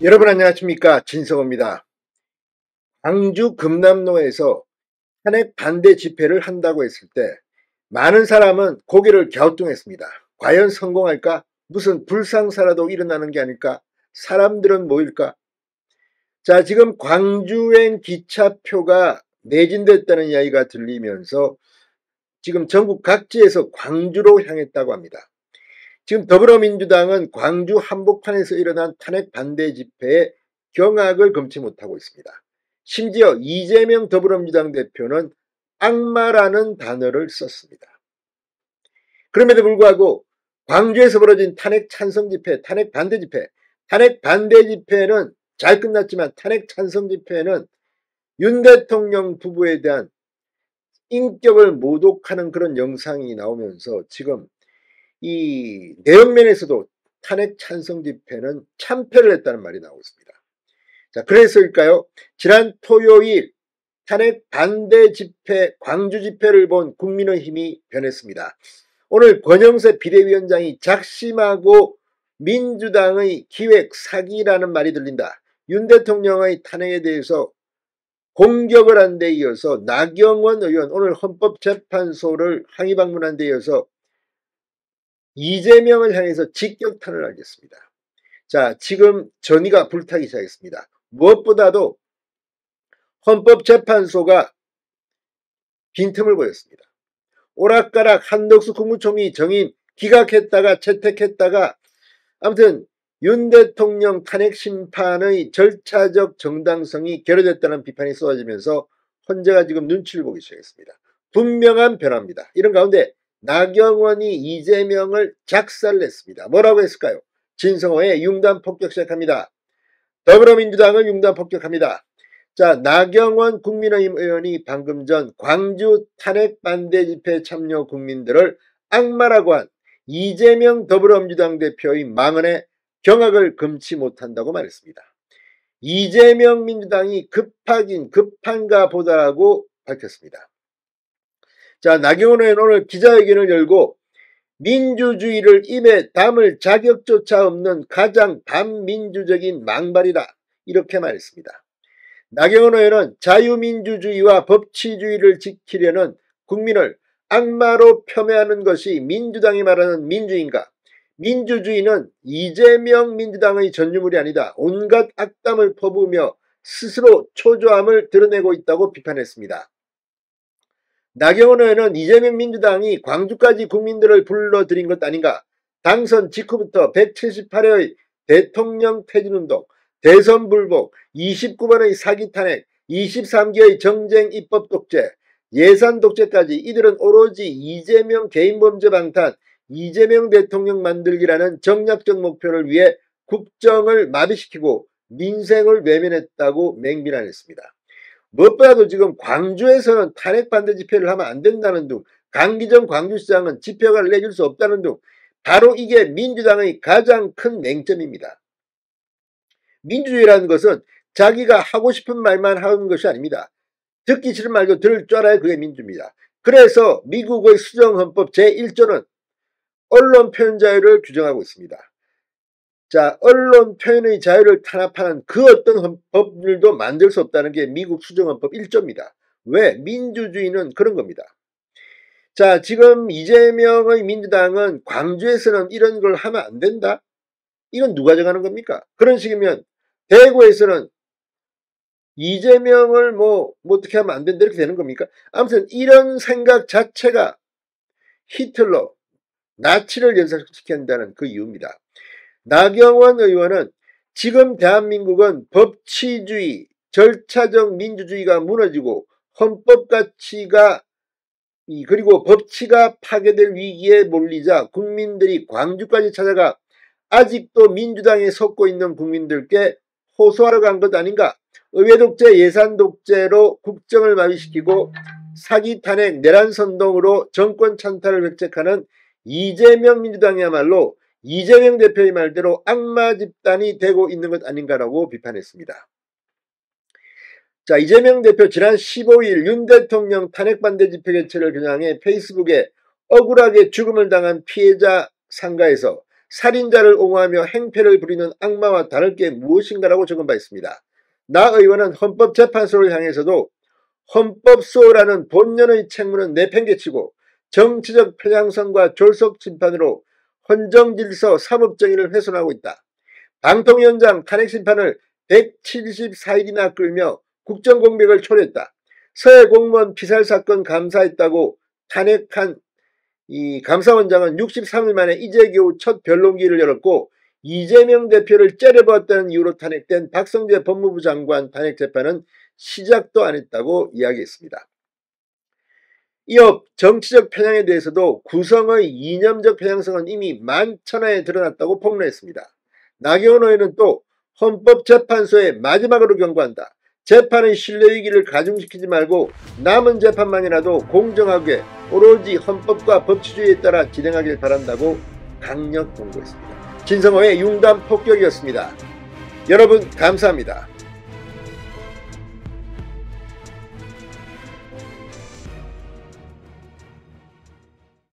여러분 안녕하십니까, 진성호입니다. 광주 금남로에서 탄핵 반대 집회를 한다고 했을 때 많은 사람은 고개를 갸우뚱했습니다. 과연 성공할까? 무슨 불상사라도 일어나는 게 아닐까? 사람들은 모일까? 자, 지금 광주행 기차표가 매진됐다는 이야기가 들리면서 지금 전국 각지에서 광주로 향했다고 합니다. 지금 더불어민주당은 광주 한복판에서 일어난 탄핵 반대 집회에 경악을 금치 못하고 있습니다. 심지어 이재명 더불어민주당 대표는 악마라는 단어를 썼습니다. 그럼에도 불구하고 광주에서 벌어진 탄핵 찬성 집회, 탄핵 반대 집회, 탄핵 반대 집회는 잘 끝났지만 탄핵 찬성 집회는 윤 대통령 부부에 대한 인격을 모독하는 그런 영상이 나오면서 지금 이 내용면에서도 탄핵 찬성 집회는 참패를 했다는 말이 나오고 있습니다. 자, 그래서일까요? 지난 토요일 탄핵 반대 집회, 광주 집회를 본 국민의힘이 변했습니다. 오늘 권영세 비대위원장이 작심하고 민주당의 기획 사기라는 말이 들린다. 윤 대통령의 탄핵에 대해서 공격을 한 데 이어서 나경원 의원 오늘 헌법재판소를 항의 방문한 데 이어서 이재명을 향해서 직격탄을 날렸습니다. 자, 지금 전의가 불타기 시작했습니다. 무엇보다도 헌법재판소가 빈틈을 보였습니다. 오락가락 한덕수 국무총리 정인 기각했다가 채택했다가 아무튼 윤 대통령 탄핵 심판의 절차적 정당성이 결여됐다는 비판이 쏟아지면서 헌재가 지금 눈치를 보기 시작했습니다. 분명한 변화입니다. 이런 가운데 나경원이 이재명을 작살냈습니다. 뭐라고 했을까요? 진성호의 융단 폭격 시작합니다. 더불어민주당을 융단 폭격합니다. 자, 나경원 국민의힘 의원이 방금 전 광주 탄핵 반대 집회 참여 국민들을 악마라고 한 이재명 더불어민주당 대표의 망언에 경악을 금치 못한다고 말했습니다. 이재명 민주당이 급하긴 급한가 보다라고 밝혔습니다. 자, 나경원 의원 오늘 기자회견을 열고 민주주의를 입에 담을 자격조차 없는 가장 반민주적인 망발이다, 이렇게 말했습니다. 나경원 의원은 자유민주주의와 법치주의를 지키려는 국민을 악마로 폄훼하는 것이 민주당이 말하는 민주인가? 민주주의는 이재명 민주당의 전유물이 아니다. 온갖 악담을 퍼부으며 스스로 초조함을 드러내고 있다고 비판했습니다. 나경원 의원은 이재명 민주당이 광주까지 국민들을 불러들인 것 아닌가? 당선 직후부터 178회의 대통령 퇴진운동, 대선 불복, 29번의 사기 탄핵, 23개의 정쟁 입법 독재, 예산 독재까지 이들은 오로지 이재명 개인 범죄 방탄, 이재명 대통령 만들기라는 정략적 목표를 위해 국정을 마비시키고 민생을 외면했다고 맹비난했습니다. 무엇보다도 지금 광주에서는 탄핵 반대 집회를 하면 안 된다는 등, 강기정 광주시장은 집회가를 내줄 수 없다는 등, 바로 이게 민주당의 가장 큰 맹점입니다. 민주주의라는 것은 자기가 하고 싶은 말만 하는 것이 아닙니다. 듣기 싫은 말도 들을 줄 알아야 그게 민주입니다. 그래서 미국의 수정헌법 제1조는 언론 표현 자유를 규정하고 있습니다. 자, 언론 표현의 자유를 탄압하는 그 어떤 법률도 만들 수 없다는 게 미국 수정헌법 1조입니다. 왜? 민주주의는 그런 겁니다. 자, 지금 이재명의 민주당은 광주에서는 이런 걸 하면 안 된다? 이건 누가 정하는 겁니까? 그런 식이면 대구에서는 이재명을 어떻게 하면 안 된다 이렇게 되는 겁니까? 아무튼 이런 생각 자체가 히틀러, 나치를 연상시킨다는 그 이유입니다. 나경원 의원은 지금 대한민국은 법치주의, 절차적 민주주의가 무너지고 헌법 가치가 그리고 법치가 파괴될 위기에 몰리자 국민들이 광주까지 찾아가 아직도 민주당에 섞고 있는 국민들께 호소하러 간 것 아닌가? 의회 독재, 예산 독재로 국정을 마비시키고 사기 탄핵, 내란 선동으로 정권 찬탈을 획책하는 이재명 민주당이야말로 이재명 대표의 말대로 악마 집단이 되고 있는 것 아닌가라고 비판했습니다. 자, 이재명 대표 지난 15일 윤 대통령 탄핵 반대 집회 개최를 겨냥해 페이스북에 억울하게 죽음을 당한 피해자 상가에서 살인자를 옹호하며 행패를 부리는 악마와 다를 게 무엇인가라고 적은 바 있습니다. 나 의원은 헌법재판소를 향해서도 헌법 수호라는 본연의 책무는 내팽개치고 정치적 편향성과 졸속 심판으로 헌정질서 사법정의를 훼손하고 있다. 방통위원장 탄핵심판을 174일이나 끌며 국정공백을 초래했다. 서해 공무원 피살사건 감사했다고 탄핵한 이 감사원장은 63일 만에 이제 겨우 첫 변론기를 열었고 이재명 대표를 째려보았다는 이유로 탄핵된 박성재 법무부 장관 탄핵재판은 시작도 안 했다고 이야기했습니다. 이어 정치적 편향에 대해서도 구성의 이념적 편향성은 이미 만천하에 드러났다고 폭로했습니다. 나경원 의원은 또 헌법재판소에 마지막으로 경고한다. 재판의 신뢰위기를 가중시키지 말고 남은 재판만이라도 공정하게 오로지 헌법과 법치주의에 따라 진행하길 바란다고 강력 공고했습니다. 진성호의 융단 폭격이었습니다. 여러분 감사합니다.